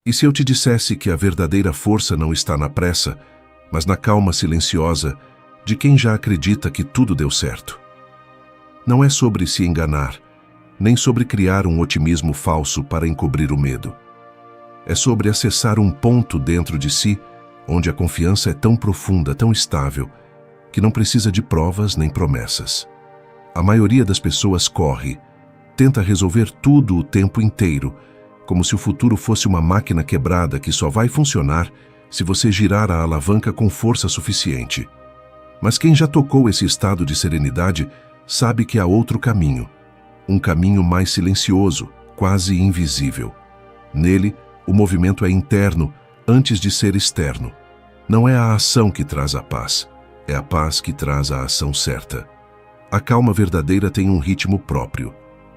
E se eu te dissesse que a verdadeira força não está na pressa, mas na calma silenciosa de quem já acredita que tudo deu certo? Não é sobre se enganar, nem sobre criar um otimismo falso para encobrir o medo. É sobre acessar um ponto dentro de si onde a confiança é tão profunda, tão estável, que não precisa de provas nem promessas. A maioria das pessoas corre, tenta resolver tudo o tempo inteiro, como se o futuro fosse uma máquina quebrada que só vai funcionar se você girar a alavanca com força suficiente. Mas quem já tocou esse estado de serenidade sabe que há outro caminho, um caminho mais silencioso, quase invisível. Nele, o movimento é interno antes de ser externo. Não é a ação que traz a paz, é a paz que traz a ação certa. A calma verdadeira tem um ritmo próprio.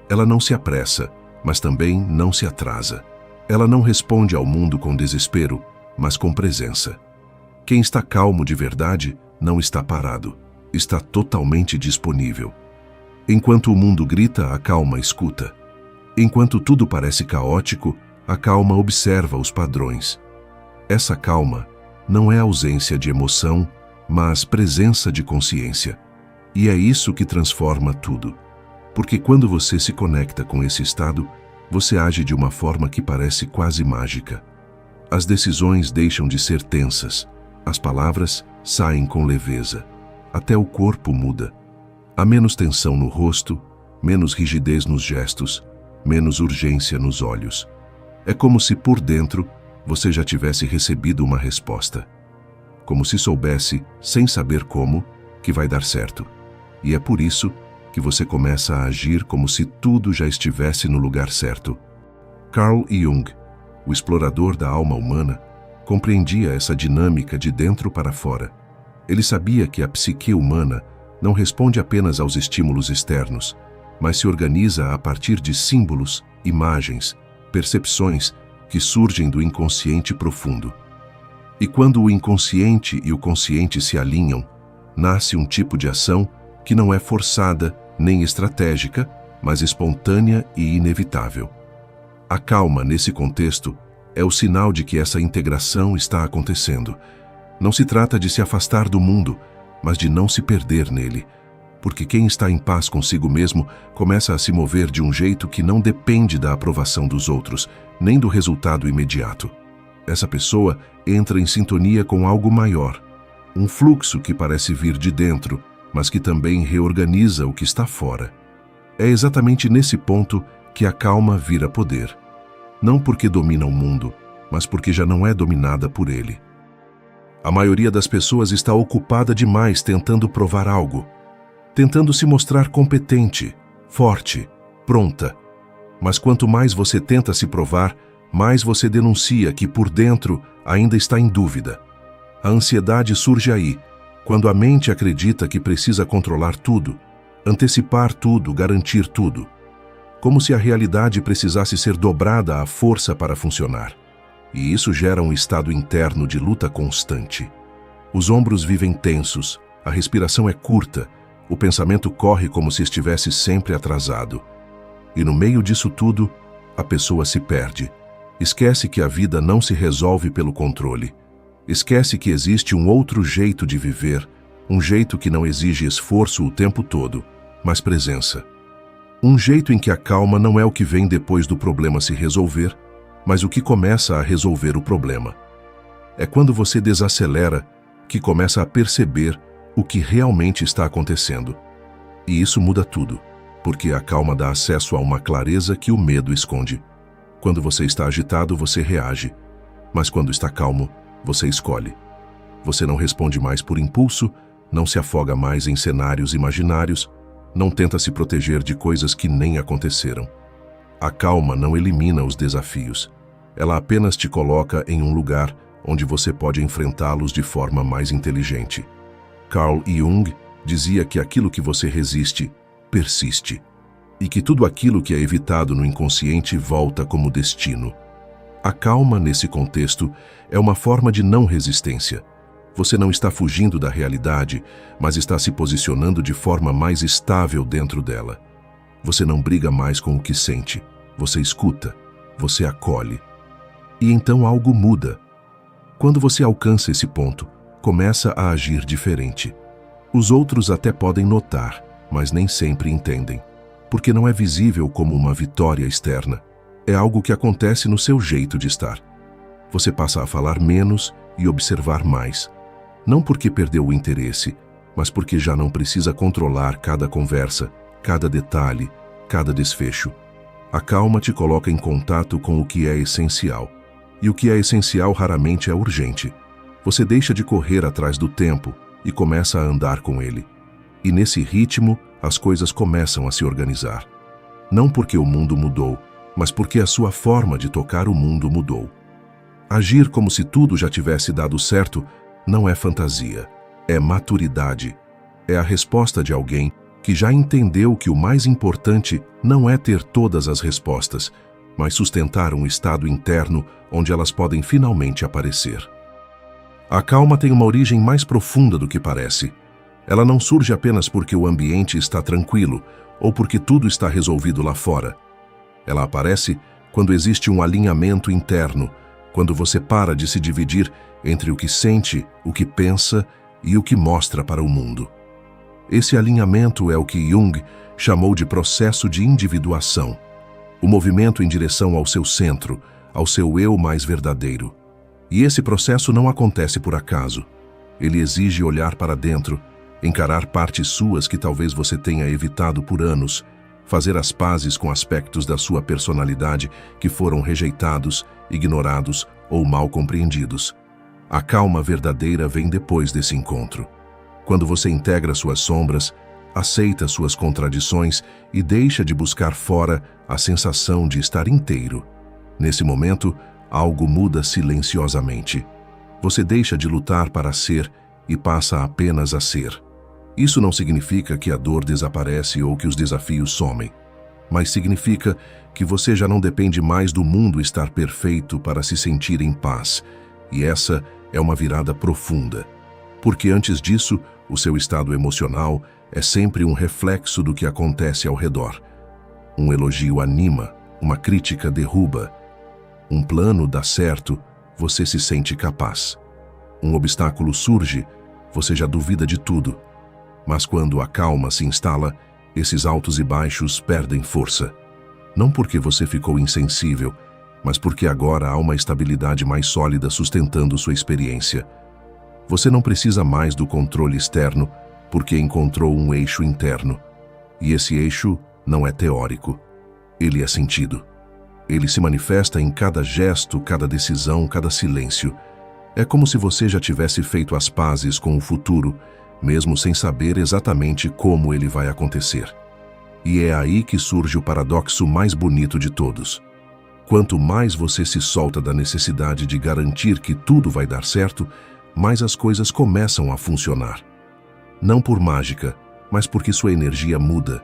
Ela não se apressa, mas também não se atrasa. Ela não responde ao mundo com desespero, mas com presença. Quem está calmo de verdade não está parado, está totalmente disponível. Enquanto o mundo grita, a calma escuta. Enquanto tudo parece caótico, a calma observa os padrões. Essa calma não é ausência de emoção, mas presença de consciência. E é isso que transforma tudo. Porque quando você se conecta com esse estado, você age de uma forma que parece quase mágica. As decisões deixam de ser tensas, as palavras saem com leveza, até o corpo muda. Há menos tensão no rosto, menos rigidez nos gestos, menos urgência nos olhos. É como se por dentro você já tivesse recebido uma resposta. Como se soubesse, sem saber como, que vai dar certo. E é por isso que você começa a agir como se tudo já estivesse no lugar certo. Carl Jung, o explorador da alma humana, compreendia essa dinâmica de dentro para fora. Ele sabia que a psique humana não responde apenas aos estímulos externos, mas se organiza a partir de símbolos, imagens, percepções que surgem do inconsciente profundo. E quando o inconsciente e o consciente se alinham, nasce um tipo de ação que não é forçada nem estratégica, mas espontânea e inevitável. A calma, nesse contexto, é o sinal de que essa integração está acontecendo. Não se trata de se afastar do mundo, mas de não se perder nele. Porque quem está em paz consigo mesmo começa a se mover de um jeito que não depende da aprovação dos outros, nem do resultado imediato. Essa pessoa entra em sintonia com algo maior, um fluxo que parece vir de dentro, mas que também reorganiza o que está fora. É exatamente nesse ponto que a calma vira poder. Não porque domina o mundo, mas porque já não é dominada por ele. A maioria das pessoas está ocupada demais tentando provar algo, tentando se mostrar competente, forte, pronta. Mas quanto mais você tenta se provar, mais você denuncia que por dentro ainda está em dúvida. A ansiedade surge aí, quando a mente acredita que precisa controlar tudo, antecipar tudo, garantir tudo. Como se a realidade precisasse ser dobrada à força para funcionar. E isso gera um estado interno de luta constante. Os ombros vivem tensos, a respiração é curta, o pensamento corre como se estivesse sempre atrasado. E no meio disso tudo, a pessoa se perde. Esquece que a vida não se resolve pelo controle. Esquece que existe um outro jeito de viver, um jeito que não exige esforço o tempo todo, mas presença. Um jeito em que a calma não é o que vem depois do problema se resolver, mas o que começa a resolver o problema. É quando você desacelera que começa a perceber o que realmente está acontecendo. E isso muda tudo, porque a calma dá acesso a uma clareza que o medo esconde. Quando você está agitado, você reage, mas quando está calmo, você escolhe. Você não responde mais por impulso, não se afoga mais em cenários imaginários, não tenta se proteger de coisas que nem aconteceram. A calma não elimina os desafios. Ela apenas te coloca em um lugar onde você pode enfrentá-los de forma mais inteligente. Carl Jung dizia que aquilo que você resiste, persiste. E que tudo aquilo que é evitado no inconsciente volta como destino. A calma, nesse contexto, é uma forma de não resistência. Você não está fugindo da realidade, mas está se posicionando de forma mais estável dentro dela. Você não briga mais com o que sente. Você escuta. Você acolhe. E então algo muda. Quando você alcança esse ponto, começa a agir diferente. Os outros até podem notar, mas nem sempre entendem, porque não é visível como uma vitória externa. É algo que acontece no seu jeito de estar. Você passa a falar menos e observar mais. Não porque perdeu o interesse, mas porque já não precisa controlar cada conversa, cada detalhe, cada desfecho. A calma te coloca em contato com o que é essencial. E o que é essencial raramente é urgente. Você deixa de correr atrás do tempo e começa a andar com ele. E nesse ritmo, as coisas começam a se organizar. Não porque o mundo mudou, mas porque a sua forma de tocar o mundo mudou. Agir como se tudo já tivesse dado certo não é fantasia, é maturidade. É a resposta de alguém que já entendeu que o mais importante não é ter todas as respostas, mas sustentar um estado interno onde elas podem finalmente aparecer. A calma tem uma origem mais profunda do que parece. Ela não surge apenas porque o ambiente está tranquilo ou porque tudo está resolvido lá fora. Ela aparece quando existe um alinhamento interno, quando você para de se dividir entre o que sente, o que pensa e o que mostra para o mundo. Esse alinhamento é o que Jung chamou de processo de individuação, o movimento em direção ao seu centro, ao seu eu mais verdadeiro. E esse processo não acontece por acaso. Ele exige olhar para dentro, encarar partes suas que talvez você tenha evitado por anos, fazer as pazes com aspectos da sua personalidade que foram rejeitados, ignorados ou mal compreendidos. A calma verdadeira vem depois desse encontro. Quando você integra suas sombras, aceita suas contradições e deixa de buscar fora a sensação de estar inteiro. Nesse momento, algo muda silenciosamente. Você deixa de lutar para ser e passa apenas a ser. Isso não significa que a dor desaparece ou que os desafios somem, mas significa que você já não depende mais do mundo estar perfeito para se sentir em paz. E essa é uma virada profunda, porque antes disso, o seu estado emocional é sempre um reflexo do que acontece ao redor. Um elogio anima, uma crítica derruba. Um plano dá certo, você se sente capaz. Um obstáculo surge, você já duvida de tudo. Mas quando a calma se instala, esses altos e baixos perdem força. Não porque você ficou insensível, mas porque agora há uma estabilidade mais sólida sustentando sua experiência. Você não precisa mais do controle externo, porque encontrou um eixo interno. E esse eixo não é teórico. Ele é sentido. Ele se manifesta em cada gesto, cada decisão, cada silêncio. É como se você já tivesse feito as pazes com o futuro, mesmo sem saber exatamente como ele vai acontecer. E é aí que surge o paradoxo mais bonito de todos. Quanto mais você se solta da necessidade de garantir que tudo vai dar certo, mais as coisas começam a funcionar. Não por mágica, mas porque sua energia muda.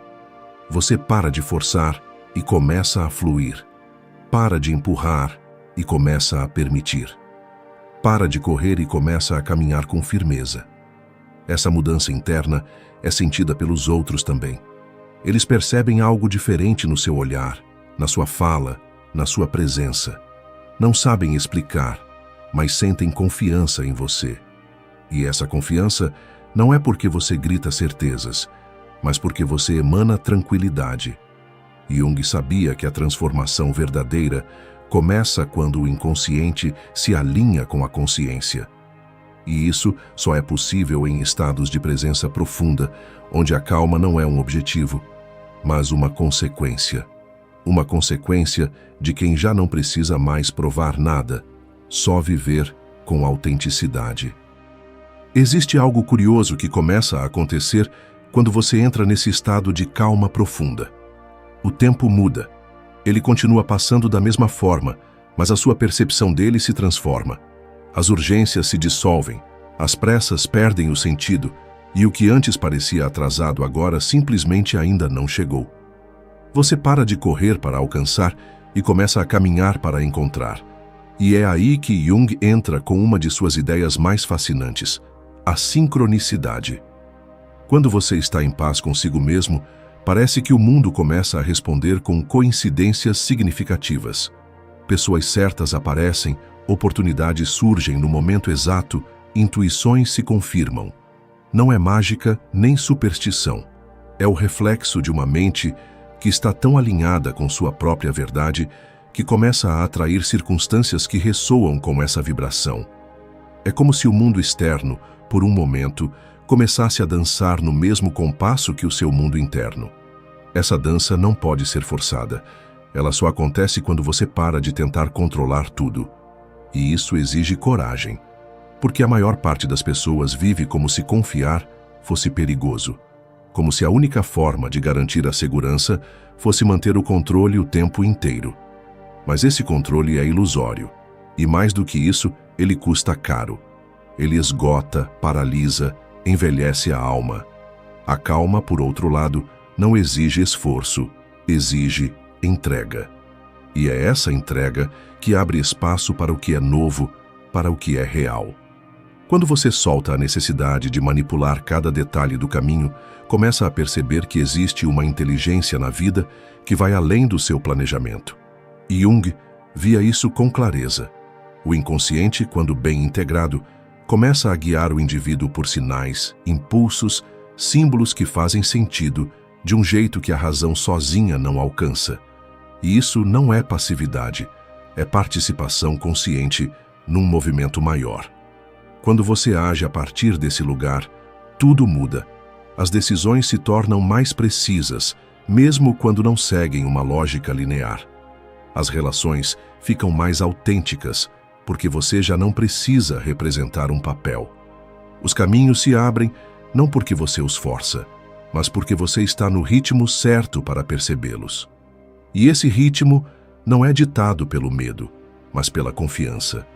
Você para de forçar e começa a fluir. Para de empurrar e começa a permitir. Para de correr e começa a caminhar com firmeza. Essa mudança interna é sentida pelos outros também. Eles percebem algo diferente no seu olhar, na sua fala, na sua presença. Não sabem explicar, mas sentem confiança em você. E essa confiança não é porque você grita certezas, mas porque você emana tranquilidade. Jung sabia que a transformação verdadeira começa quando o inconsciente se alinha com a consciência. E isso só é possível em estados de presença profunda, onde a calma não é um objetivo, mas uma consequência. Uma consequência de quem já não precisa mais provar nada, só viver com autenticidade. Existe algo curioso que começa a acontecer quando você entra nesse estado de calma profunda. O tempo muda. Ele continua passando da mesma forma, mas a sua percepção dele se transforma. As urgências se dissolvem, as pressas perdem o sentido, e o que antes parecia atrasado agora simplesmente ainda não chegou. Você para de correr para alcançar e começa a caminhar para encontrar. E é aí que Jung entra com uma de suas ideias mais fascinantes, a sincronicidade. Quando você está em paz consigo mesmo, parece que o mundo começa a responder com coincidências significativas. Pessoas certas aparecem, oportunidades surgem no momento exato, intuições se confirmam. Não é mágica nem superstição. É o reflexo de uma mente que está tão alinhada com sua própria verdade que começa a atrair circunstâncias que ressoam com essa vibração. É como se o mundo externo, por um momento, começasse a dançar no mesmo compasso que o seu mundo interno. Essa dança não pode ser forçada. Ela só acontece quando você para de tentar controlar tudo. E isso exige coragem, porque a maior parte das pessoas vive como se confiar fosse perigoso, como se a única forma de garantir a segurança fosse manter o controle o tempo inteiro. Mas esse controle é ilusório, e mais do que isso, ele custa caro. Ele esgota, paralisa, envelhece a alma. A calma, por outro lado, não exige esforço, exige entrega. E é essa entrega que abre espaço para o que é novo, para o que é real. Quando você solta a necessidade de manipular cada detalhe do caminho, começa a perceber que existe uma inteligência na vida que vai além do seu planejamento. Jung via isso com clareza. O inconsciente, quando bem integrado, começa a guiar o indivíduo por sinais, impulsos, símbolos que fazem sentido de um jeito que a razão sozinha não alcança. E isso não é passividade, é participação consciente num movimento maior. Quando você age a partir desse lugar, tudo muda. As decisões se tornam mais precisas, mesmo quando não seguem uma lógica linear. As relações ficam mais autênticas, porque você já não precisa representar um papel. Os caminhos se abrem não porque você os força, mas porque você está no ritmo certo para percebê-los. E esse ritmo não é ditado pelo medo, mas pela confiança.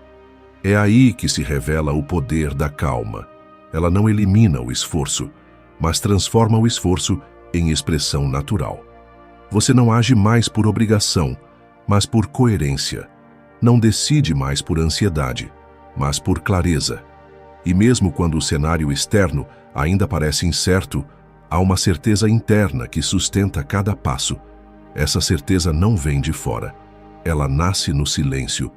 É aí que se revela o poder da calma. Ela não elimina o esforço, mas transforma o esforço em expressão natural. Você não age mais por obrigação, mas por coerência. Não decide mais por ansiedade, mas por clareza. E mesmo quando o cenário externo ainda parece incerto, há uma certeza interna que sustenta cada passo. Essa certeza não vem de fora. Ela nasce no silêncio,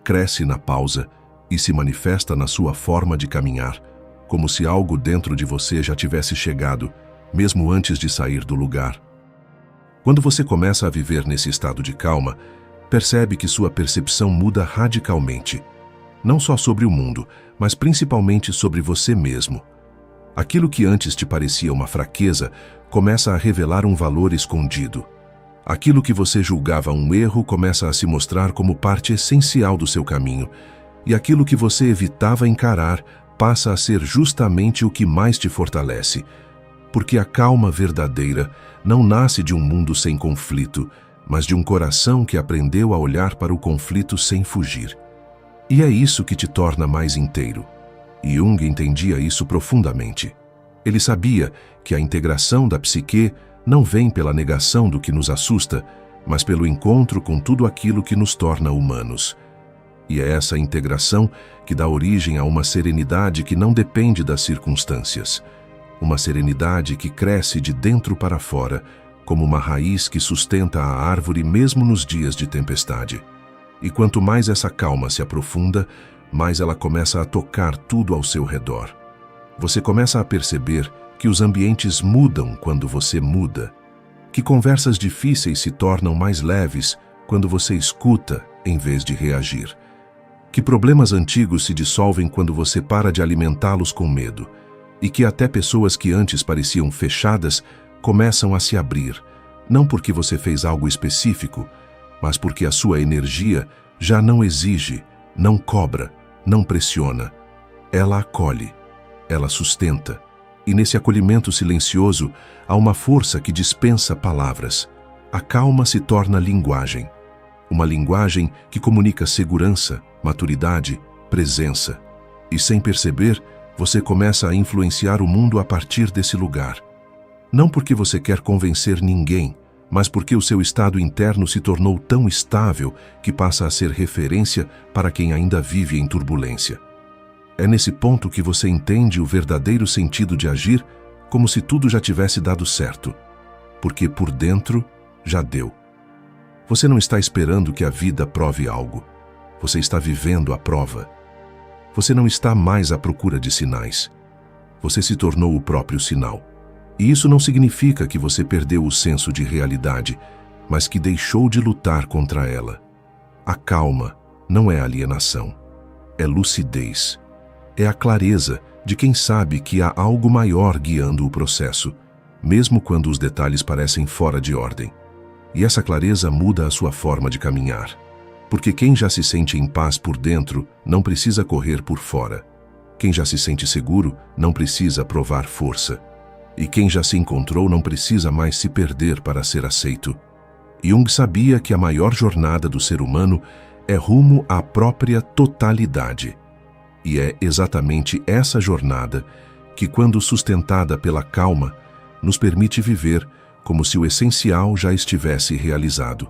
cresce na pausa e se manifesta na sua forma de caminhar, como se algo dentro de você já tivesse chegado, mesmo antes de sair do lugar. Quando você começa a viver nesse estado de calma, percebe que sua percepção muda radicalmente, não só sobre o mundo, mas principalmente sobre você mesmo. Aquilo que antes te parecia uma fraqueza começa a revelar um valor escondido. Aquilo que você julgava um erro começa a se mostrar como parte essencial do seu caminho, e aquilo que você evitava encarar passa a ser justamente o que mais te fortalece, porque a calma verdadeira não nasce de um mundo sem conflito, mas de um coração que aprendeu a olhar para o conflito sem fugir. E é isso que te torna mais inteiro. Jung entendia isso profundamente. Ele sabia que a integração da psique não vem pela negação do que nos assusta, mas pelo encontro com tudo aquilo que nos torna humanos. E é essa integração que dá origem a uma serenidade que não depende das circunstâncias. Uma serenidade que cresce de dentro para fora, como uma raiz que sustenta a árvore mesmo nos dias de tempestade. E quanto mais essa calma se aprofunda, mais ela começa a tocar tudo ao seu redor. Você começa a perceber que os ambientes mudam quando você muda, que conversas difíceis se tornam mais leves quando você escuta em vez de reagir, que problemas antigos se dissolvem quando você para de alimentá-los com medo, e que até pessoas que antes pareciam fechadas começam a se abrir, não porque você fez algo específico, mas porque a sua energia já não exige, não cobra, não pressiona. Ela acolhe, ela sustenta, e nesse acolhimento silencioso há uma força que dispensa palavras. A calma se torna linguagem, uma linguagem que comunica segurança, maturidade, presença. E sem perceber, você começa a influenciar o mundo a partir desse lugar. Não porque você quer convencer ninguém, mas porque o seu estado interno se tornou tão estável que passa a ser referência para quem ainda vive em turbulência. É nesse ponto que você entende o verdadeiro sentido de agir, como se tudo já tivesse dado certo, porque por dentro já deu. Você não está esperando que a vida prove algo. Você está vivendo a prova. Você não está mais à procura de sinais. Você se tornou o próprio sinal. E isso não significa que você perdeu o senso de realidade, mas que deixou de lutar contra ela. A calma não é alienação. É lucidez. É a clareza de quem sabe que há algo maior guiando o processo, mesmo quando os detalhes parecem fora de ordem. E essa clareza muda a sua forma de caminhar. Porque quem já se sente em paz por dentro não precisa correr por fora. Quem já se sente seguro não precisa provar força. E quem já se encontrou não precisa mais se perder para ser aceito. Jung sabia que a maior jornada do ser humano é rumo à própria totalidade. E é exatamente essa jornada que, quando sustentada pela calma, nos permite viver como se o essencial já estivesse realizado.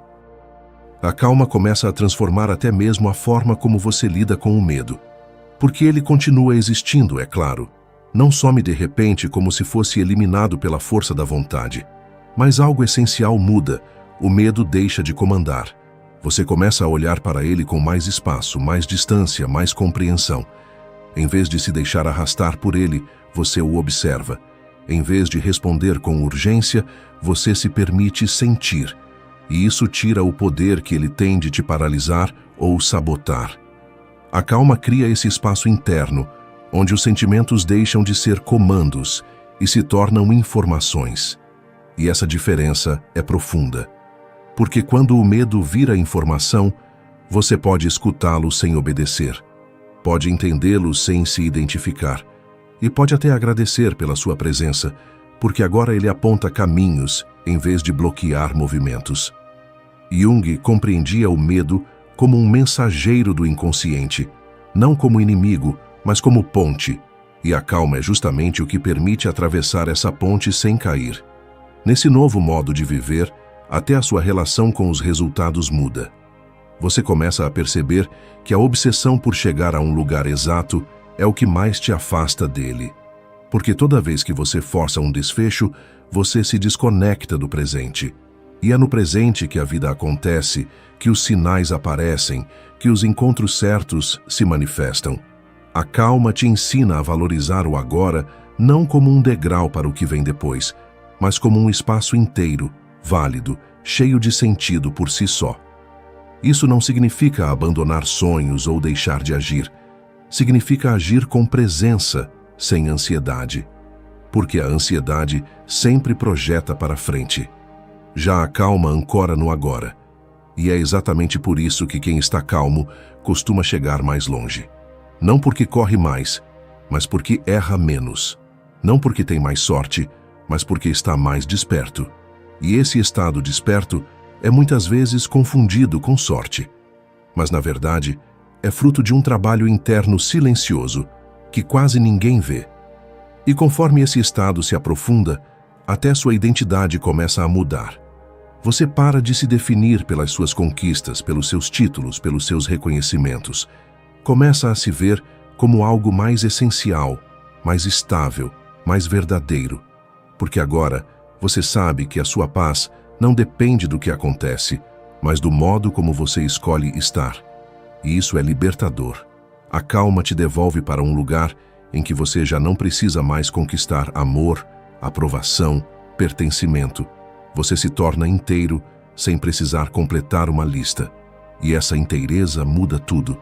A calma começa a transformar até mesmo a forma como você lida com o medo. Porque ele continua existindo, é claro. Não some de repente como se fosse eliminado pela força da vontade. Mas algo essencial muda, o medo deixa de comandar. Você começa a olhar para ele com mais espaço, mais distância, mais compreensão. Em vez de se deixar arrastar por ele, você o observa. Em vez de responder com urgência, você se permite sentir. E isso tira o poder que ele tem de te paralisar ou sabotar. A calma cria esse espaço interno, onde os sentimentos deixam de ser comandos e se tornam informações. E essa diferença é profunda. Porque quando o medo vira informação, você pode escutá-lo sem obedecer. Pode entendê-lo sem se identificar. E pode até agradecer pela sua presença, porque agora ele aponta caminhos em vez de bloquear movimentos. Jung compreendia o medo como um mensageiro do inconsciente, não como inimigo, mas como ponte. E a calma é justamente o que permite atravessar essa ponte sem cair. Nesse novo modo de viver, até a sua relação com os resultados muda. Você começa a perceber que a obsessão por chegar a um lugar exato é o que mais te afasta dele. Porque toda vez que você força um desfecho, você se desconecta do presente. E é no presente que a vida acontece, que os sinais aparecem, que os encontros certos se manifestam. A calma te ensina a valorizar o agora não como um degrau para o que vem depois, mas como um espaço inteiro, válido, cheio de sentido por si só. Isso não significa abandonar sonhos ou deixar de agir. Significa agir com presença, sem ansiedade. Porque a ansiedade sempre projeta para frente. Já a calma ancora no agora. E é exatamente por isso que quem está calmo costuma chegar mais longe. Não porque corre mais, mas porque erra menos. Não porque tem mais sorte, mas porque está mais desperto. E esse estado desperto é muitas vezes confundido com sorte. Mas, na verdade, é fruto de um trabalho interno silencioso, que quase ninguém vê. E conforme esse estado se aprofunda, até sua identidade começa a mudar. Você para de se definir pelas suas conquistas, pelos seus títulos, pelos seus reconhecimentos. Começa a se ver como algo mais essencial, mais estável, mais verdadeiro. Porque agora você sabe que a sua paz não depende do que acontece, mas do modo como você escolhe estar. E isso é libertador. A calma te devolve para um lugar em que você já não precisa mais conquistar amor, aprovação, pertencimento. Você se torna inteiro sem precisar completar uma lista. E essa inteireza muda tudo.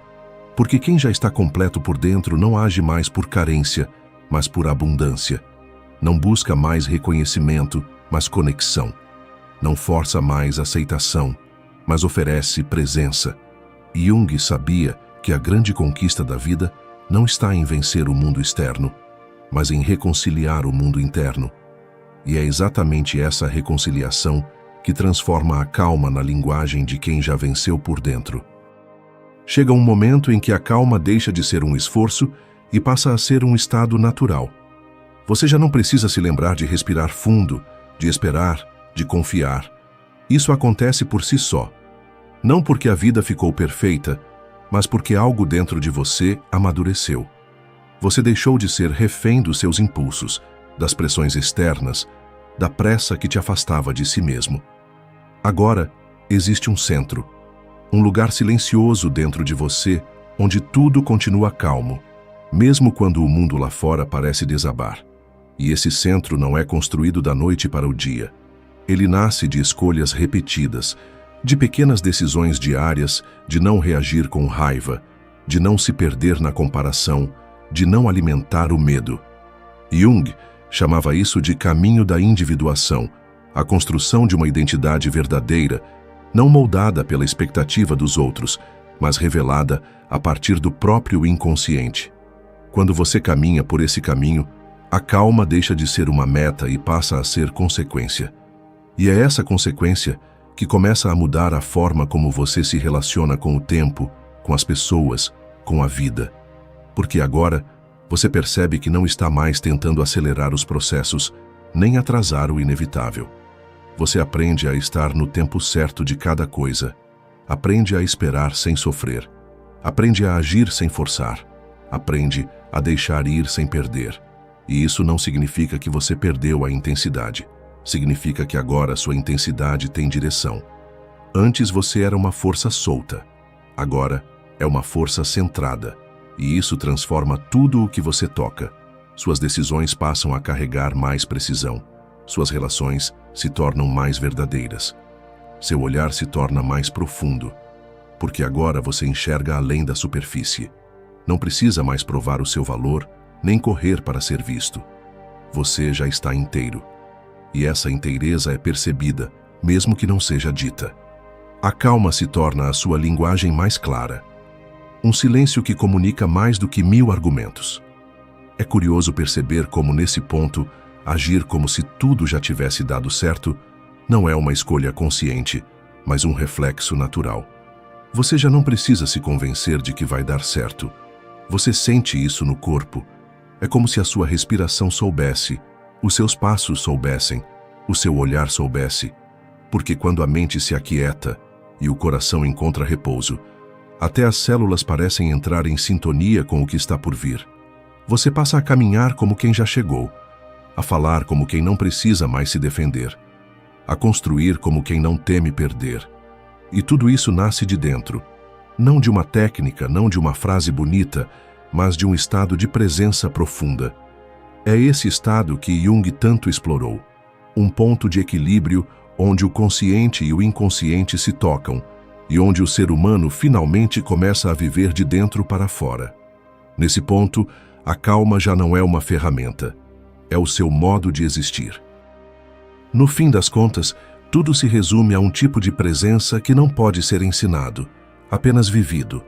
Porque quem já está completo por dentro não age mais por carência, mas por abundância. Não busca mais reconhecimento, mas conexão. Não força mais aceitação, mas oferece presença. Jung sabia que a grande conquista da vida não está em vencer o mundo externo, mas em reconciliar o mundo interno. E é exatamente essa reconciliação que transforma a calma na linguagem de quem já venceu por dentro. Chega um momento em que a calma deixa de ser um esforço e passa a ser um estado natural. Você já não precisa se lembrar de respirar fundo, de esperar, de confiar. Isso acontece por si só. Não porque a vida ficou perfeita, mas porque algo dentro de você amadureceu. Você deixou de ser refém dos seus impulsos, das pressões externas, da pressa que te afastava de si mesmo. Agora, existe um centro, um lugar silencioso dentro de você, onde tudo continua calmo, mesmo quando o mundo lá fora parece desabar. E esse centro não é construído da noite para o dia. Ele nasce de escolhas repetidas, de pequenas decisões diárias, de não reagir com raiva, de não se perder na comparação, de não alimentar o medo. Jung chamava isso de caminho da individuação, a construção de uma identidade verdadeira, não moldada pela expectativa dos outros, mas revelada a partir do próprio inconsciente. Quando você caminha por esse caminho, a calma deixa de ser uma meta e passa a ser consequência. E é essa consequência que começa a mudar a forma como você se relaciona com o tempo, com as pessoas, com a vida. Porque agora você percebe que não está mais tentando acelerar os processos, nem atrasar o inevitável. Você aprende a estar no tempo certo de cada coisa. Aprende a esperar sem sofrer. Aprende a agir sem forçar. Aprende a deixar ir sem perder. E isso não significa que você perdeu a intensidade. Significa que agora sua intensidade tem direção. Antes você era uma força solta. Agora é uma força centrada. E isso transforma tudo o que você toca. Suas decisões passam a carregar mais precisão. Suas relações se tornam mais verdadeiras. Seu olhar se torna mais profundo. Porque agora você enxerga além da superfície. Não precisa mais provar o seu valor, nem correr para ser visto. Você já está inteiro. E essa inteireza é percebida, mesmo que não seja dita. A calma se torna a sua linguagem mais clara. Um silêncio que comunica mais do que 1000 argumentos. É curioso perceber como, nesse ponto, agir como se tudo já tivesse dado certo não é uma escolha consciente, mas um reflexo natural. Você já não precisa se convencer de que vai dar certo. Você sente isso no corpo. É como se a sua respiração soubesse, os seus passos soubessem, o seu olhar soubesse. Porque quando a mente se aquieta e o coração encontra repouso, até as células parecem entrar em sintonia com o que está por vir. Você passa a caminhar como quem já chegou, a falar como quem não precisa mais se defender, a construir como quem não teme perder. E tudo isso nasce de dentro, não de uma técnica, não de uma frase bonita, mas de um estado de presença profunda. É esse estado que Jung tanto explorou, um ponto de equilíbrio onde o consciente e o inconsciente se tocam, e onde o ser humano finalmente começa a viver de dentro para fora. Nesse ponto, a calma já não é uma ferramenta, é o seu modo de existir. No fim das contas, tudo se resume a um tipo de presença que não pode ser ensinado, apenas vivido.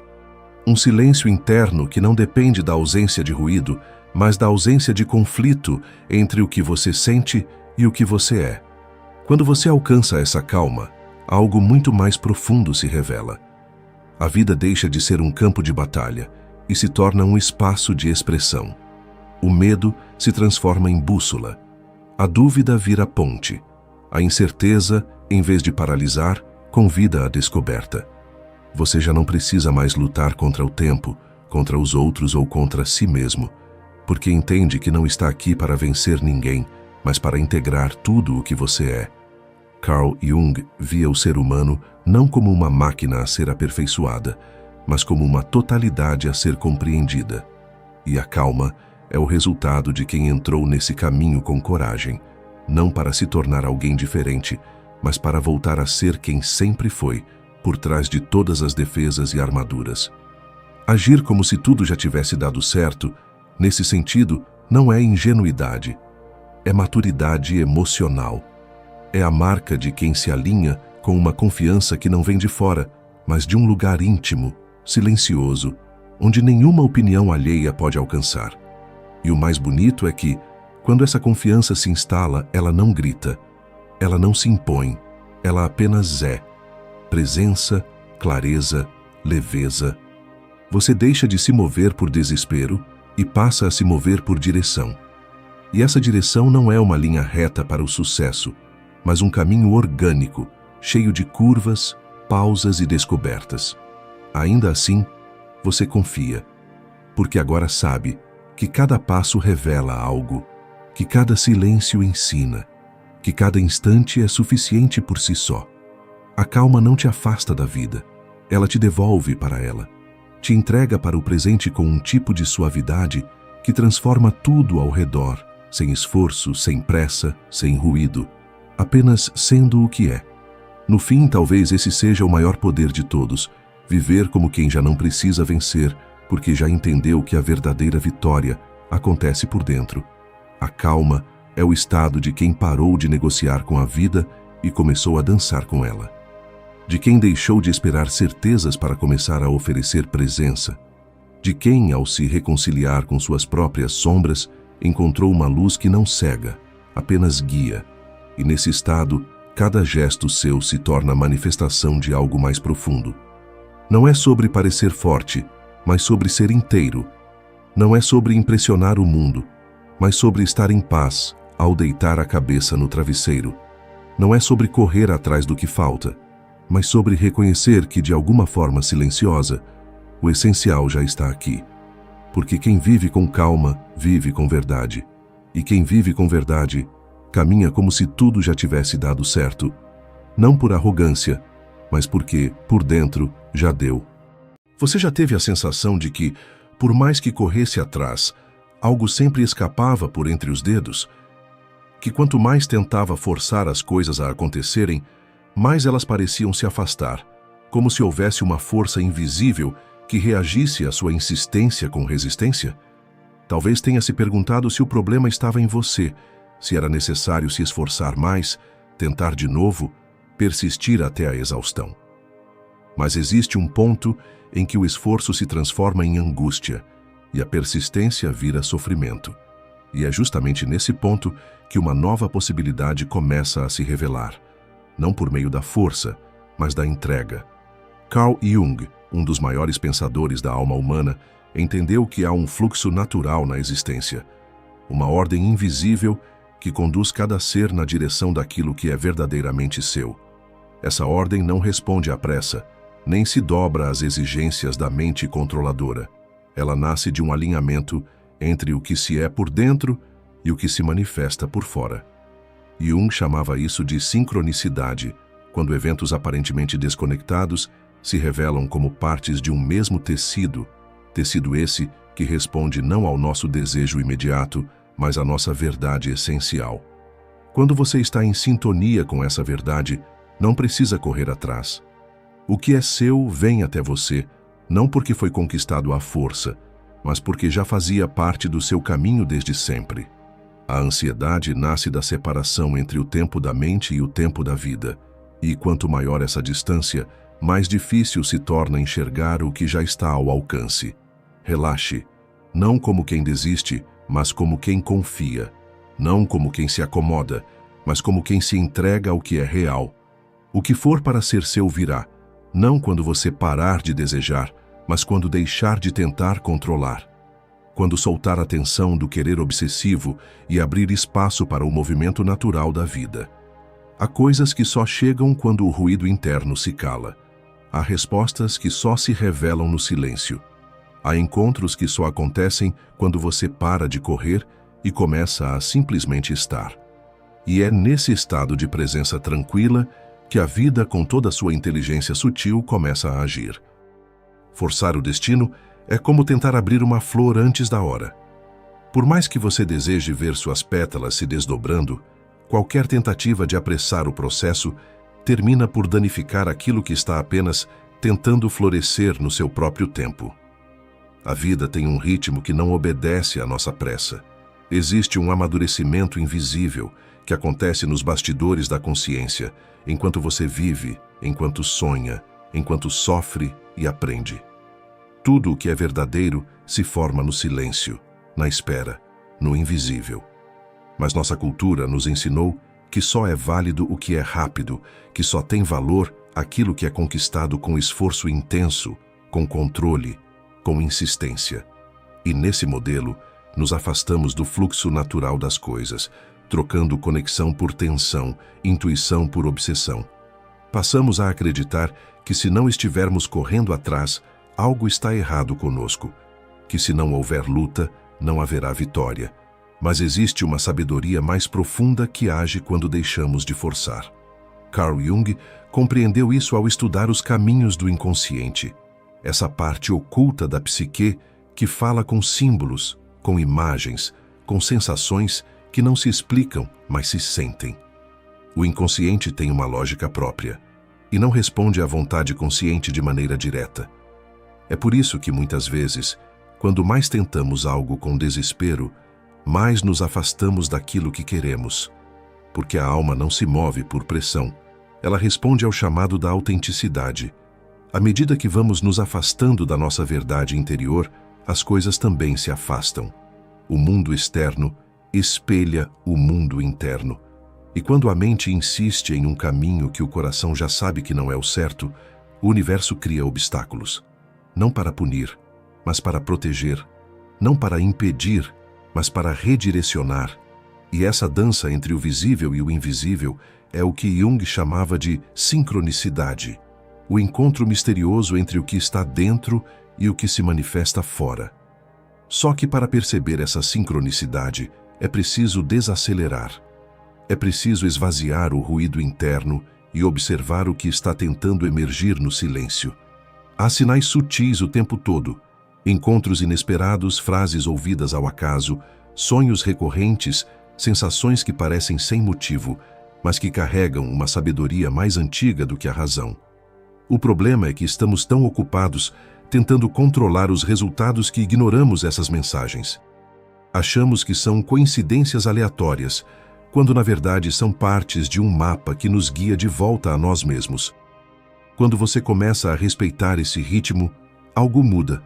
Um silêncio interno que não depende da ausência de ruído, mas da ausência de conflito entre o que você sente e o que você é. Quando você alcança essa calma, algo muito mais profundo se revela. A vida deixa de ser um campo de batalha e se torna um espaço de expressão. O medo se transforma em bússola. A dúvida vira ponte. A incerteza, em vez de paralisar, convida à descoberta. Você já não precisa mais lutar contra o tempo, contra os outros ou contra si mesmo, porque entende que não está aqui para vencer ninguém, mas para integrar tudo o que você é. Carl Jung via o ser humano não como uma máquina a ser aperfeiçoada, mas como uma totalidade a ser compreendida. E a calma é o resultado de quem entrou nesse caminho com coragem, não para se tornar alguém diferente, mas para voltar a ser quem sempre foi, por trás de todas as defesas e armaduras. Agir como se tudo já tivesse dado certo, nesse sentido, não é ingenuidade, é maturidade emocional. É a marca de quem se alinha com uma confiança que não vem de fora, mas de um lugar íntimo, silencioso, onde nenhuma opinião alheia pode alcançar. E o mais bonito é que, quando essa confiança se instala, ela não grita, ela não se impõe, ela apenas é. Presença, clareza, leveza. Você deixa de se mover por desespero e passa a se mover por direção. E essa direção não é uma linha reta para o sucesso, mas um caminho orgânico, cheio de curvas, pausas e descobertas. Ainda assim, você confia, porque agora sabe que cada passo revela algo, que cada silêncio ensina, que cada instante é suficiente por si só. A calma não te afasta da vida, ela te devolve para ela. Te entrega para o presente com um tipo de suavidade que transforma tudo ao redor, sem esforço, sem pressa, sem ruído, apenas sendo o que é. No fim, talvez esse seja o maior poder de todos, viver como quem já não precisa vencer, porque já entendeu que a verdadeira vitória acontece por dentro. A calma é o estado de quem parou de negociar com a vida e começou a dançar com ela. De quem deixou de esperar certezas para começar a oferecer presença. De quem, ao se reconciliar com suas próprias sombras, encontrou uma luz que não cega, apenas guia. E nesse estado, cada gesto seu se torna manifestação de algo mais profundo. Não é sobre parecer forte, mas sobre ser inteiro. Não é sobre impressionar o mundo, mas sobre estar em paz ao deitar a cabeça no travesseiro. Não é sobre correr atrás do que falta, mas sobre reconhecer que, de alguma forma silenciosa, o essencial já está aqui. Porque quem vive com calma, vive com verdade. E quem vive com verdade, caminha como se tudo já tivesse dado certo. Não por arrogância, mas porque, por dentro, já deu. Você já teve a sensação de que, por mais que corresse atrás, algo sempre escapava por entre os dedos? Que quanto mais tentava forçar as coisas a acontecerem, mais elas pareciam se afastar, como se houvesse uma força invisível que reagisse à sua insistência com resistência? Talvez tenha se perguntado se o problema estava em você, se era necessário se esforçar mais, tentar de novo, persistir até a exaustão. Mas existe um ponto em que o esforço se transforma em angústia e a persistência vira sofrimento. E é justamente nesse ponto que uma nova possibilidade começa a se revelar. Não por meio da força, mas da entrega. Carl Jung, um dos maiores pensadores da alma humana, entendeu que há um fluxo natural na existência, uma ordem invisível que conduz cada ser na direção daquilo que é verdadeiramente seu. Essa ordem não responde à pressa, nem se dobra às exigências da mente controladora. Ela nasce de um alinhamento entre o que se é por dentro e o que se manifesta por fora. Jung chamava isso de sincronicidade, quando eventos aparentemente desconectados se revelam como partes de um mesmo tecido esse que responde não ao nosso desejo imediato, mas à nossa verdade essencial. Quando você está em sintonia com essa verdade, não precisa correr atrás. O que é seu vem até você, não porque foi conquistado à força, mas porque já fazia parte do seu caminho desde sempre. A ansiedade nasce da separação entre o tempo da mente e o tempo da vida, e quanto maior essa distância, mais difícil se torna enxergar o que já está ao alcance. Relaxe, não como quem desiste, mas como quem confia, não como quem se acomoda, mas como quem se entrega ao que é real. O que for para ser seu virá, não quando você parar de desejar, mas quando deixar de tentar controlar. Quando soltar a tensão do querer obsessivo e abrir espaço para o movimento natural da vida. Há coisas que só chegam quando o ruído interno se cala. Há respostas que só se revelam no silêncio. Há encontros que só acontecem quando você para de correr e começa a simplesmente estar. E é nesse estado de presença tranquila que a vida, com toda a sua inteligência sutil, começa a agir. Forçar o destino é como tentar abrir uma flor antes da hora. Por mais que você deseje ver suas pétalas se desdobrando, qualquer tentativa de apressar o processo termina por danificar aquilo que está apenas tentando florescer no seu próprio tempo. A vida tem um ritmo que não obedece à nossa pressa. Existe um amadurecimento invisível que acontece nos bastidores da consciência, enquanto você vive, enquanto sonha, enquanto sofre e aprende. Tudo o que é verdadeiro se forma no silêncio, na espera, no invisível. Mas nossa cultura nos ensinou que só é válido o que é rápido, que só tem valor aquilo que é conquistado com esforço intenso, com controle, com insistência. E nesse modelo, nos afastamos do fluxo natural das coisas, trocando conexão por tensão, intuição por obsessão. Passamos a acreditar que se não estivermos correndo atrás, algo está errado conosco, que se não houver luta, não haverá vitória. Mas existe uma sabedoria mais profunda que age quando deixamos de forçar. Carl Jung compreendeu isso ao estudar os caminhos do inconsciente, essa parte oculta da psique que fala com símbolos, com imagens, com sensações que não se explicam, mas se sentem. O inconsciente tem uma lógica própria e não responde à vontade consciente de maneira direta. É por isso que muitas vezes, quando mais tentamos algo com desespero, mais nos afastamos daquilo que queremos. Porque a alma não se move por pressão, ela responde ao chamado da autenticidade. À medida que vamos nos afastando da nossa verdade interior, as coisas também se afastam. O mundo externo espelha o mundo interno. E quando a mente insiste em um caminho que o coração já sabe que não é o certo, o universo cria obstáculos. Não para punir, mas para proteger. Não para impedir, mas para redirecionar. E essa dança entre o visível e o invisível é o que Jung chamava de sincronicidade. O encontro misterioso entre o que está dentro e o que se manifesta fora. Só que para perceber essa sincronicidade, é preciso desacelerar. É preciso esvaziar o ruído interno e observar o que está tentando emergir no silêncio. Há sinais sutis o tempo todo, encontros inesperados, frases ouvidas ao acaso, sonhos recorrentes, sensações que parecem sem motivo, mas que carregam uma sabedoria mais antiga do que a razão. O problema é que estamos tão ocupados tentando controlar os resultados que ignoramos essas mensagens. Achamos que são coincidências aleatórias, quando na verdade são partes de um mapa que nos guia de volta a nós mesmos. Quando você começa a respeitar esse ritmo, algo muda.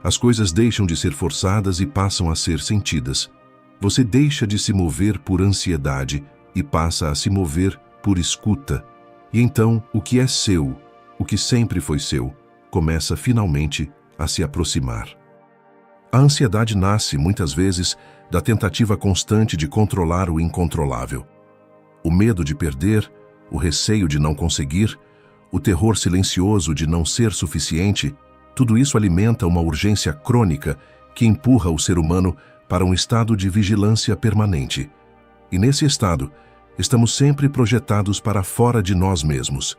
As coisas deixam de ser forçadas e passam a ser sentidas. Você deixa de se mover por ansiedade e passa a se mover por escuta. E então, o que é seu, o que sempre foi seu, começa finalmente a se aproximar. A ansiedade nasce, muitas vezes, da tentativa constante de controlar o incontrolável. O medo de perder, o receio de não conseguir, o terror silencioso de não ser suficiente, tudo isso alimenta uma urgência crônica que empurra o ser humano para um estado de vigilância permanente. E nesse estado, estamos sempre projetados para fora de nós mesmos,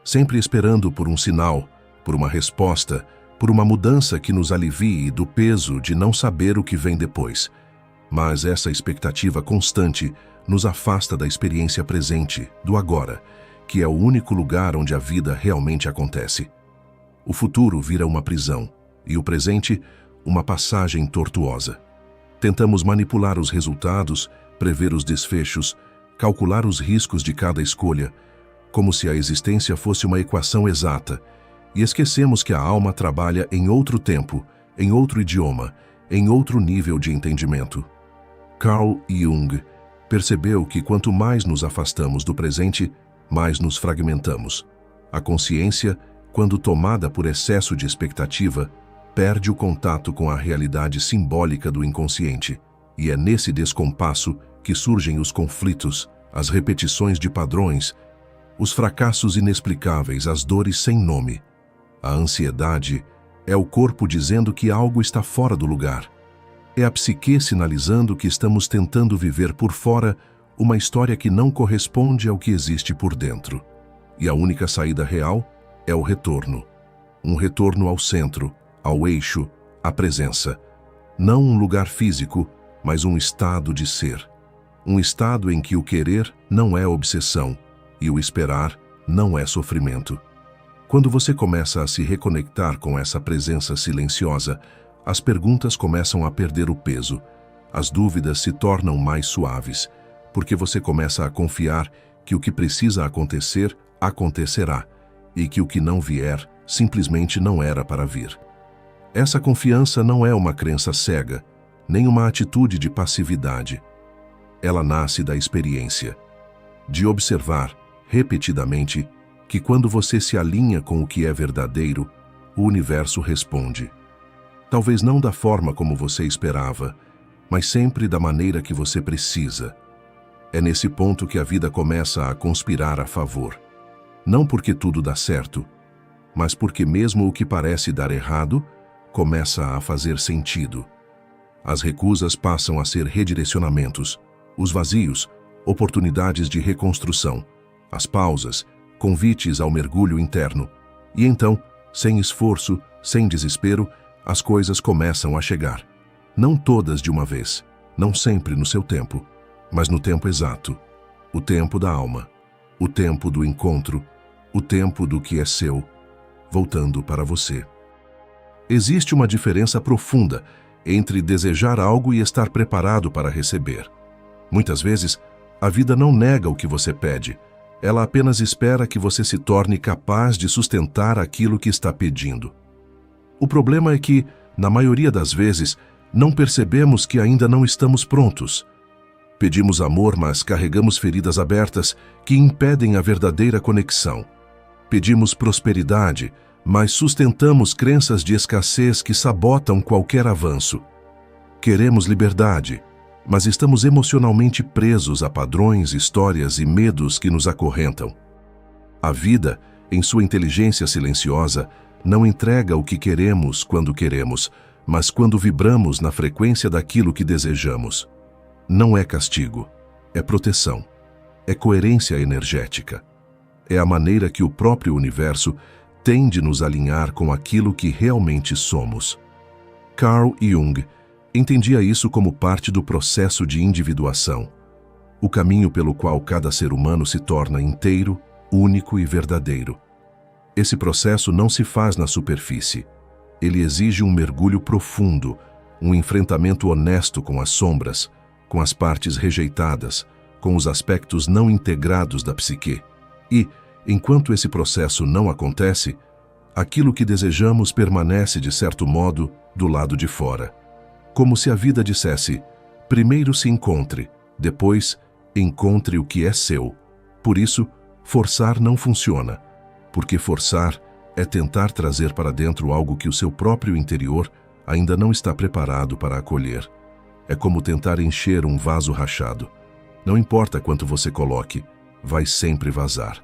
sempre esperando por um sinal, por uma resposta, por uma mudança que nos alivie do peso de não saber o que vem depois. Mas essa expectativa constante nos afasta da experiência presente, do agora, que é o único lugar onde a vida realmente acontece. O futuro vira uma prisão, e o presente, uma passagem tortuosa. Tentamos manipular os resultados, prever os desfechos, calcular os riscos de cada escolha, como se a existência fosse uma equação exata, e esquecemos que a alma trabalha em outro tempo, em outro idioma, em outro nível de entendimento. Carl Jung percebeu que quanto mais nos afastamos do presente, mais nos fragmentamos. A consciência, quando tomada por excesso de expectativa, perde o contato com a realidade simbólica do inconsciente, e é nesse descompasso que surgem os conflitos, as repetições de padrões, os fracassos inexplicáveis, as dores sem nome. A ansiedade é o corpo dizendo que algo está fora do lugar. É a psique sinalizando que estamos tentando viver por fora uma história que não corresponde ao que existe por dentro. E a única saída real é o retorno. Um retorno ao centro, ao eixo, à presença. Não um lugar físico, mas um estado de ser. Um estado em que o querer não é obsessão e o esperar não é sofrimento. Quando você começa a se reconectar com essa presença silenciosa, as perguntas começam a perder o peso, as dúvidas se tornam mais suaves, porque você começa a confiar que o que precisa acontecer, acontecerá, e que o que não vier, simplesmente não era para vir. Essa confiança não é uma crença cega, nem uma atitude de passividade. Ela nasce da experiência, de observar, repetidamente, que quando você se alinha com o que é verdadeiro, o universo responde. Talvez não da forma como você esperava, mas sempre da maneira que você precisa. É nesse ponto que a vida começa a conspirar a favor. Não porque tudo dá certo, mas porque mesmo o que parece dar errado, começa a fazer sentido. As recusas passam a ser redirecionamentos, os vazios, oportunidades de reconstrução, as pausas, convites ao mergulho interno. E então, sem esforço, sem desespero, as coisas começam a chegar. Não todas de uma vez, não sempre no seu tempo, mas no tempo exato. O tempo da alma, o tempo do encontro, o tempo do que é seu, voltando para você. Existe uma diferença profunda entre desejar algo e estar preparado para receber. Muitas vezes, a vida não nega o que você pede, ela apenas espera que você se torne capaz de sustentar aquilo que está pedindo. O problema é que, na maioria das vezes, não percebemos que ainda não estamos prontos. Pedimos amor, mas carregamos feridas abertas que impedem a verdadeira conexão. Pedimos prosperidade, mas sustentamos crenças de escassez que sabotam qualquer avanço. Queremos liberdade, mas estamos emocionalmente presos a padrões, histórias e medos que nos acorrentam. A vida, em sua inteligência silenciosa, não entrega o que queremos quando queremos, mas quando vibramos na frequência daquilo que desejamos. Não é castigo, é proteção, é coerência energética. É a maneira que o próprio universo tem de nos alinhar com aquilo que realmente somos. Carl Jung entendia isso como parte do processo de individuação, o caminho pelo qual cada ser humano se torna inteiro, único e verdadeiro. Esse processo não se faz na superfície. Ele exige um mergulho profundo, um enfrentamento honesto com as sombras, com as partes rejeitadas, com os aspectos não integrados da psique. E, enquanto esse processo não acontece, aquilo que desejamos permanece, de certo modo, do lado de fora. Como se a vida dissesse: primeiro se encontre, depois encontre o que é seu. Por isso, forçar não funciona, porque forçar é tentar trazer para dentro algo que o seu próprio interior ainda não está preparado para acolher. É como tentar encher um vaso rachado. Não importa quanto você coloque, vai sempre vazar.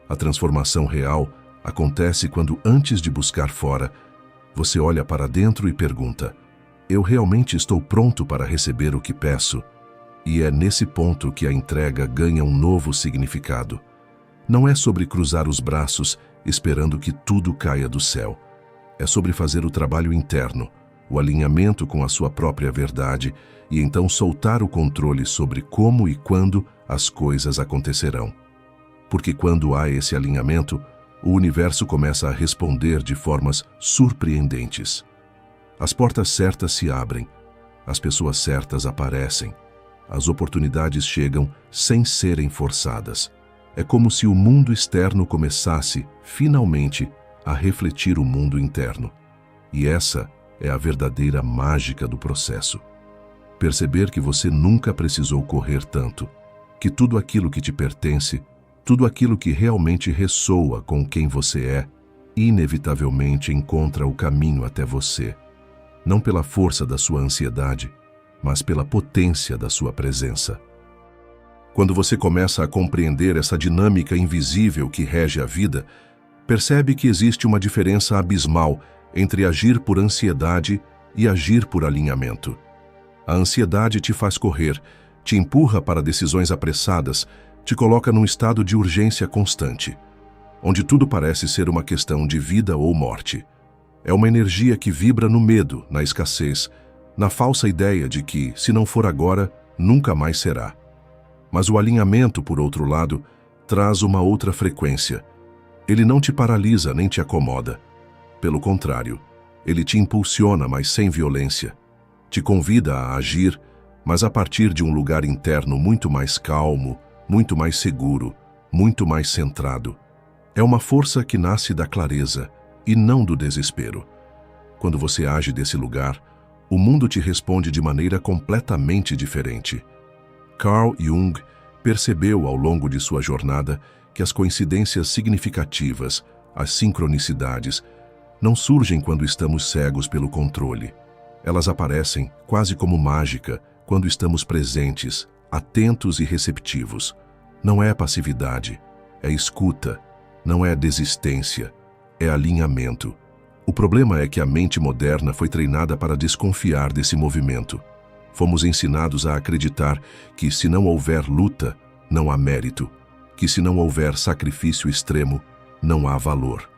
A transformação real acontece quando, antes de buscar fora, você olha para dentro e pergunta: eu realmente estou pronto para receber o que peço? E é nesse ponto que a entrega ganha um novo significado. Não é sobre cruzar os braços esperando que tudo caia do céu. É sobre fazer o trabalho interno, o alinhamento com a sua própria verdade e então soltar o controle sobre como e quando as coisas acontecerão. Porque quando há esse alinhamento, o universo começa a responder de formas surpreendentes. As portas certas se abrem, as pessoas certas aparecem, as oportunidades chegam sem serem forçadas. É como se o mundo externo começasse, finalmente, a refletir o mundo interno. E essa é a verdadeira mágica do processo. Perceber que você nunca precisou correr tanto, que tudo aquilo que te pertence, tudo aquilo que realmente ressoa com quem você é, inevitavelmente encontra o caminho até você. Não pela força da sua ansiedade, mas pela potência da sua presença. Quando você começa a compreender essa dinâmica invisível que rege a vida, percebe que existe uma diferença abismal entre agir por ansiedade e agir por alinhamento. A ansiedade te faz correr, te empurra para decisões apressadas, te coloca num estado de urgência constante, onde tudo parece ser uma questão de vida ou morte. É uma energia que vibra no medo, na escassez, na falsa ideia de que, se não for agora, nunca mais será. Mas o alinhamento, por outro lado, traz uma outra frequência. Ele não te paralisa nem te acomoda. Pelo contrário, ele te impulsiona, mas sem violência. Te convida a agir, mas a partir de um lugar interno muito mais calmo, muito mais seguro, muito mais centrado. É uma força que nasce da clareza e não do desespero. Quando você age desse lugar, o mundo te responde de maneira completamente diferente. Carl Jung percebeu ao longo de sua jornada que as coincidências significativas, as sincronicidades, não surgem quando estamos cegos pelo controle. Elas aparecem, quase como mágica, quando estamos presentes, atentos e receptivos. Não é passividade, é escuta, não é desistência, é alinhamento. O problema é que a mente moderna foi treinada para desconfiar desse movimento. Fomos ensinados a acreditar que, se não houver luta, não há mérito. que se não houver sacrifício extremo, não há valor.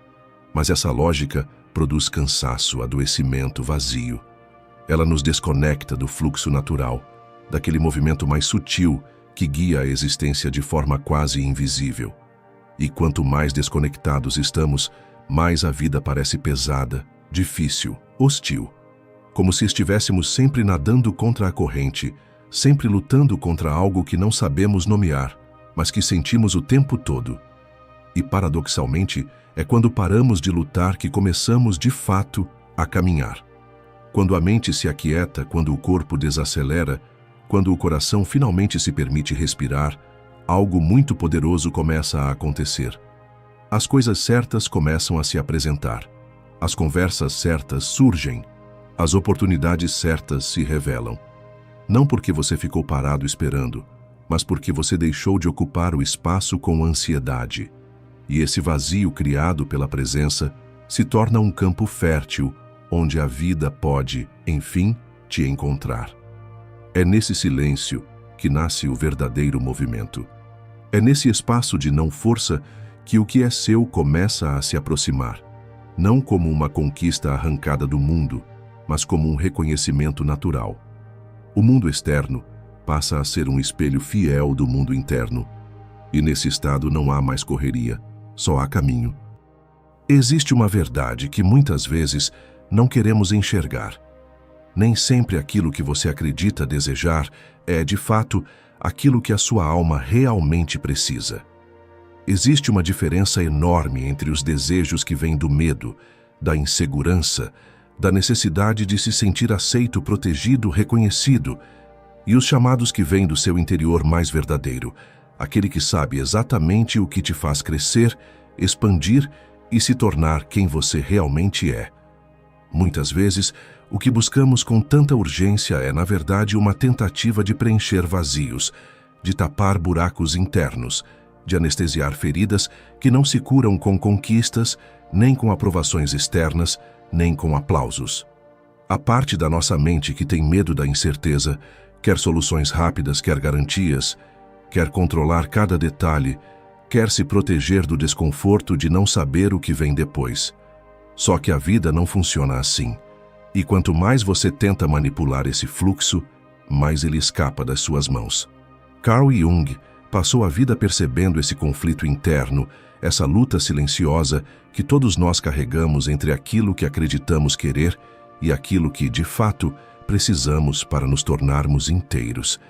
Mas essa lógica produz cansaço, adoecimento, vazio. Ela nos desconecta do fluxo natural, daquele movimento mais sutil que guia a existência de forma quase invisível. E quanto mais desconectados estamos, mais a vida parece pesada, difícil, hostil. Como se estivéssemos sempre nadando contra a corrente, sempre lutando contra algo que não sabemos nomear, mas que sentimos o tempo todo. E, paradoxalmente, é quando paramos de lutar que começamos, de fato, a caminhar. Quando a mente se aquieta, quando o corpo desacelera, quando o coração finalmente se permite respirar, algo muito poderoso começa a acontecer. As coisas certas começam a se apresentar. As conversas certas surgem. As oportunidades certas se revelam. Não porque você ficou parado esperando, mas porque você deixou de ocupar o espaço com ansiedade. E esse vazio criado pela presença se torna um campo fértil, onde a vida pode, enfim, te encontrar. É nesse silêncio que nasce o verdadeiro movimento. É nesse espaço de não força que o que é seu começa a se aproximar, não como uma conquista arrancada do mundo, mas como um reconhecimento natural. O mundo externo passa a ser um espelho fiel do mundo interno, e nesse estado não há mais correria, só há caminho. Existe uma verdade que muitas vezes não queremos enxergar. Nem sempre aquilo que você acredita desejar é, de fato, aquilo que a sua alma realmente precisa. Existe uma diferença enorme entre os desejos que vêm do medo, da insegurança, da necessidade de se sentir aceito, protegido, reconhecido, e os chamados que vêm do seu interior mais verdadeiro, aquele que sabe exatamente o que te faz crescer, expandir e se tornar quem você realmente é. Muitas vezes, o que buscamos com tanta urgência é, na verdade, uma tentativa de preencher vazios, de tapar buracos internos, de anestesiar feridas que não se curam com conquistas, nem com aprovações externas, nem com aplausos. A parte da nossa mente que tem medo da incerteza, quer soluções rápidas, quer garantias, quer controlar cada detalhe, quer se proteger do desconforto de não saber o que vem depois. Só que a vida não funciona assim. E quanto mais você tenta manipular esse fluxo, mais ele escapa das suas mãos. Carl Jung passou a vida percebendo esse conflito interno, essa luta silenciosa que todos nós carregamos entre aquilo que acreditamos querer e aquilo que, de fato, precisamos para nos tornarmos inteiros.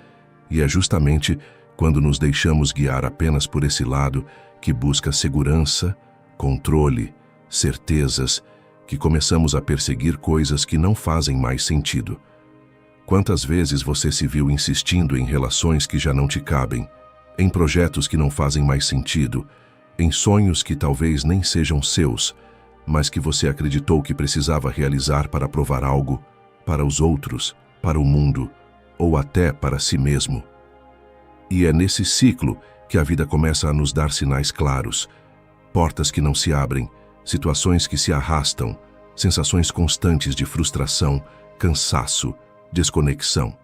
E é justamente quando nos deixamos guiar apenas por esse lado que busca segurança, controle, certezas, que começamos a perseguir coisas que não fazem mais sentido. Quantas vezes você se viu insistindo em relações que já não te cabem, em projetos que não fazem mais sentido, em sonhos que talvez nem sejam seus, mas que você acreditou que precisava realizar para provar algo, para os outros, para o mundo, ou até para si mesmo. E é nesse ciclo que a vida começa a nos dar sinais claros, portas que não se abrem, situações que se arrastam, sensações constantes de frustração, cansaço, desconexão.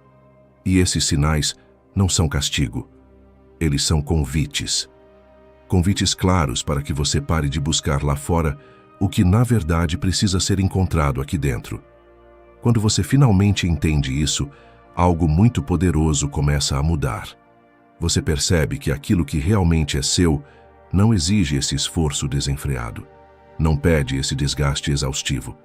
E esses sinais não são castigo. Eles são convites. Convites claros para que você pare de buscar lá fora o que na verdade precisa ser encontrado aqui dentro. Quando você finalmente entende isso, algo muito poderoso começa a mudar. Você percebe que aquilo que realmente é seu não exige esse esforço desenfreado. Não pede esse desgaste exaustivo.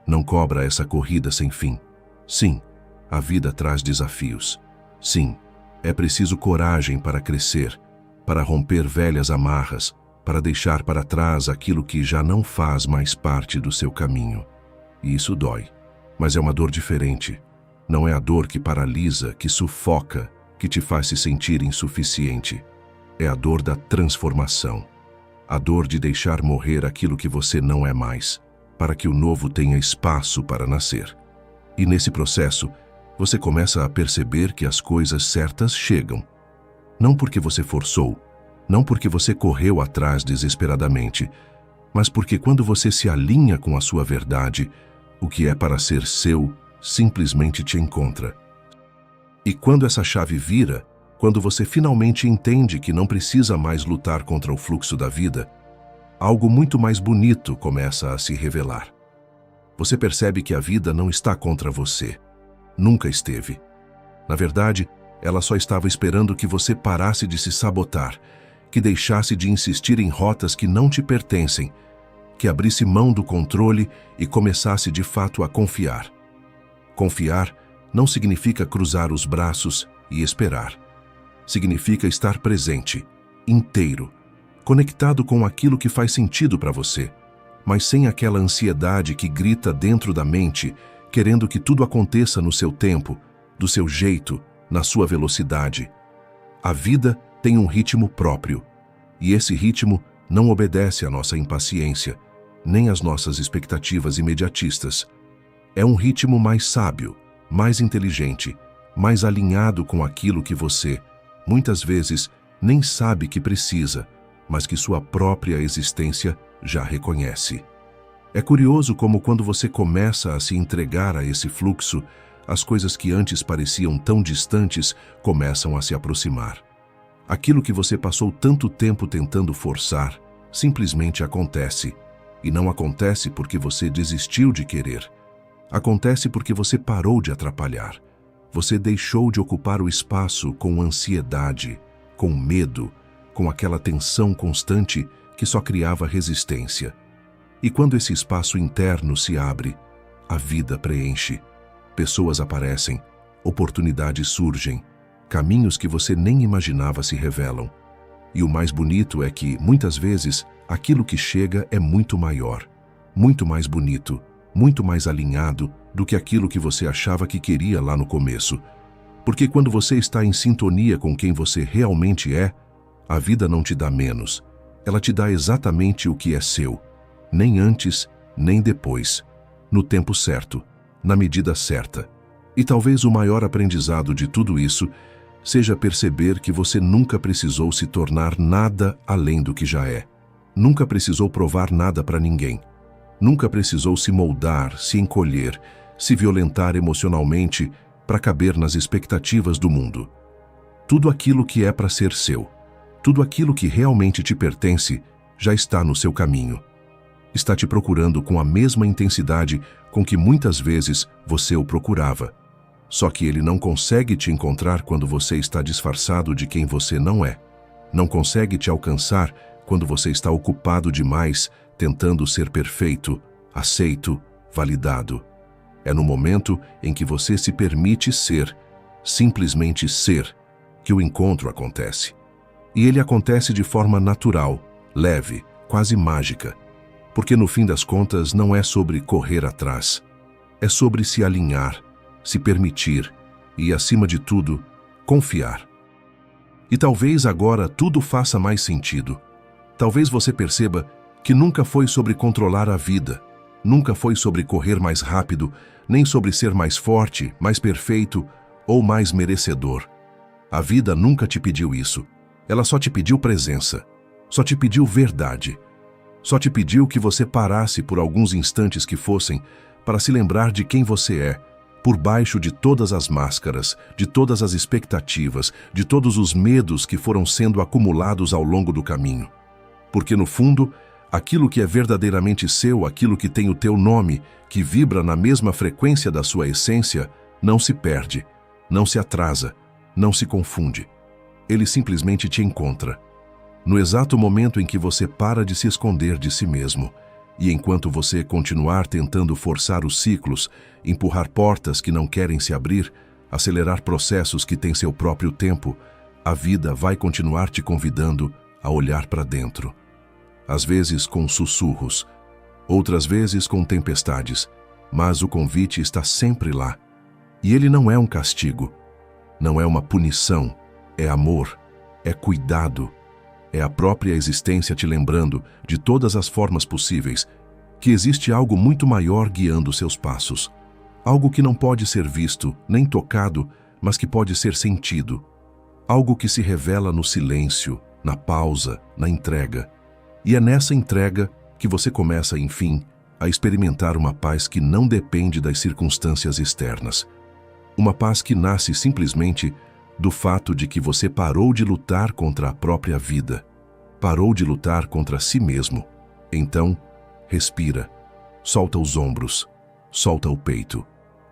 Não cobra essa corrida sem fim. Sim, a vida traz desafios. Sim, é preciso coragem para crescer, para romper velhas amarras, para deixar para trás aquilo que já não faz mais parte do seu caminho. E isso dói. Mas é uma dor diferente. Não é a dor que paralisa, que sufoca, que te faz se sentir insuficiente. É a dor da transformação. A dor de deixar morrer aquilo que você não é mais, para que o novo tenha espaço para nascer. E nesse processo, você começa a perceber que as coisas certas chegam. Não porque você forçou, não porque você correu atrás desesperadamente, mas porque quando você se alinha com a sua verdade, o que é para ser seu simplesmente te encontra. E quando essa chave vira, Quando você finalmente entende que não precisa mais lutar contra o fluxo da vida, algo muito mais bonito começa a se revelar. Você percebe que a vida não está contra você. Nunca esteve. Na verdade, ela só estava esperando que você parasse de se sabotar, que deixasse de insistir em rotas que não te pertencem, que abrisse mão do controle e começasse de fato a confiar. Confiar não significa cruzar os braços e esperar. Significa estar presente, inteiro, conectado com aquilo que faz sentido para você, mas sem aquela ansiedade que grita dentro da mente, querendo que tudo aconteça no seu tempo, do seu jeito, na sua velocidade. A vida tem um ritmo próprio, e esse ritmo não obedece à nossa impaciência, nem às nossas expectativas imediatistas. É um ritmo mais sábio, mais inteligente, mais alinhado com aquilo que você, muitas vezes, nem sabe que precisa, mas que sua própria existência já reconhece. É curioso como quando você começa a se entregar a esse fluxo, as coisas que antes pareciam tão distantes começam a se aproximar. Aquilo que você passou tanto tempo tentando forçar, simplesmente acontece. E não acontece porque você desistiu de querer. Acontece porque você parou de atrapalhar. Você deixou de ocupar o espaço com ansiedade, com medo, com aquela tensão constante que só criava resistência. E quando esse espaço interno se abre, a vida preenche. Pessoas aparecem, oportunidades surgem, caminhos que você nem imaginava se revelam. E o mais bonito é que, muitas vezes, aquilo que chega é muito maior, muito mais bonito, muito mais alinhado do que aquilo que você achava que queria lá no começo. Porque quando você está em sintonia com quem você realmente é, a vida não te dá menos. Ela te dá exatamente o que é seu, nem antes, nem depois, no tempo certo, na medida certa. E talvez o maior aprendizado de tudo isso seja perceber que você nunca precisou se tornar nada além do que já é. Nunca precisou provar nada para ninguém. Nunca precisou se moldar, se encolher, se violentar emocionalmente para caber nas expectativas do mundo. Tudo aquilo que é para ser seu, tudo aquilo que realmente te pertence, já está no seu caminho. Está te procurando com a mesma intensidade com que muitas vezes você o procurava. Só que ele não consegue te encontrar quando você está disfarçado de quem você não é. Não consegue te alcançar quando você está ocupado demais, tentando ser perfeito, aceito, validado. É no momento em que você se permite ser, simplesmente ser, que o encontro acontece. E ele acontece de forma natural, leve, quase mágica. Porque no fim das contas não é sobre correr atrás. É sobre se alinhar, se permitir e, acima de tudo, confiar. E talvez agora tudo faça mais sentido. Talvez você perceba que nunca foi sobre controlar a vida, nunca foi sobre correr mais rápido, nem sobre ser mais forte, mais perfeito ou mais merecedor. A vida nunca te pediu isso. Ela só te pediu presença, só te pediu verdade. Só te pediu que você parasse por alguns instantes que fossem para se lembrar de quem você é, por baixo de todas as máscaras, de todas as expectativas, de todos os medos que foram sendo acumulados ao longo do caminho. Porque, no fundo, aquilo que é verdadeiramente seu, aquilo que tem o teu nome, que vibra na mesma frequência da sua essência, não se perde, não se atrasa, não se confunde. Ele simplesmente te encontra. No exato momento em que você para de se esconder de si mesmo, e enquanto você continuar tentando forçar os ciclos, empurrar portas que não querem se abrir, acelerar processos que têm seu próprio tempo, a vida vai continuar te convidando a olhar para dentro. Às vezes com sussurros, outras vezes com tempestades, mas o convite está sempre lá. E ele não é um castigo, não é uma punição, é amor, é cuidado. É a própria existência te lembrando, de todas as formas possíveis, que existe algo muito maior guiando seus passos. Algo que não pode ser visto, nem tocado, mas que pode ser sentido. Algo que se revela no silêncio, na pausa, na entrega. E é nessa entrega que você começa, enfim, a experimentar uma paz que não depende das circunstâncias externas. Uma paz que nasce simplesmente do fato de que você parou de lutar contra a própria vida, parou de lutar contra si mesmo. Então, respira, solta os ombros, solta o peito,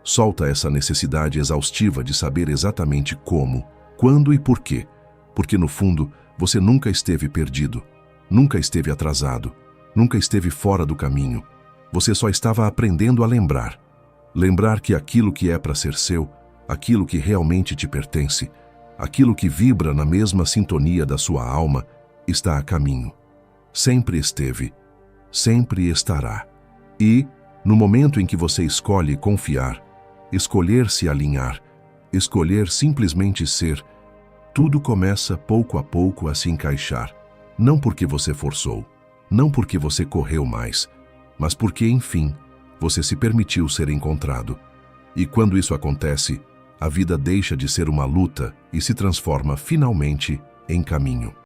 solta essa necessidade exaustiva de saber exatamente como, quando e por quê, porque no fundo você nunca esteve perdido, nunca esteve atrasado, nunca esteve fora do caminho. Você só estava aprendendo a lembrar. Lembrar que aquilo que é para ser seu, aquilo que realmente te pertence, aquilo que vibra na mesma sintonia da sua alma, está a caminho. Sempre esteve, sempre estará. E, no momento em que você escolhe confiar, escolher se alinhar, escolher simplesmente ser, tudo começa pouco a pouco a se encaixar. Não porque você forçou, não porque você correu mais, mas porque, enfim, você se permitiu ser encontrado. E quando isso acontece, a vida deixa de ser uma luta e se transforma finalmente em caminho.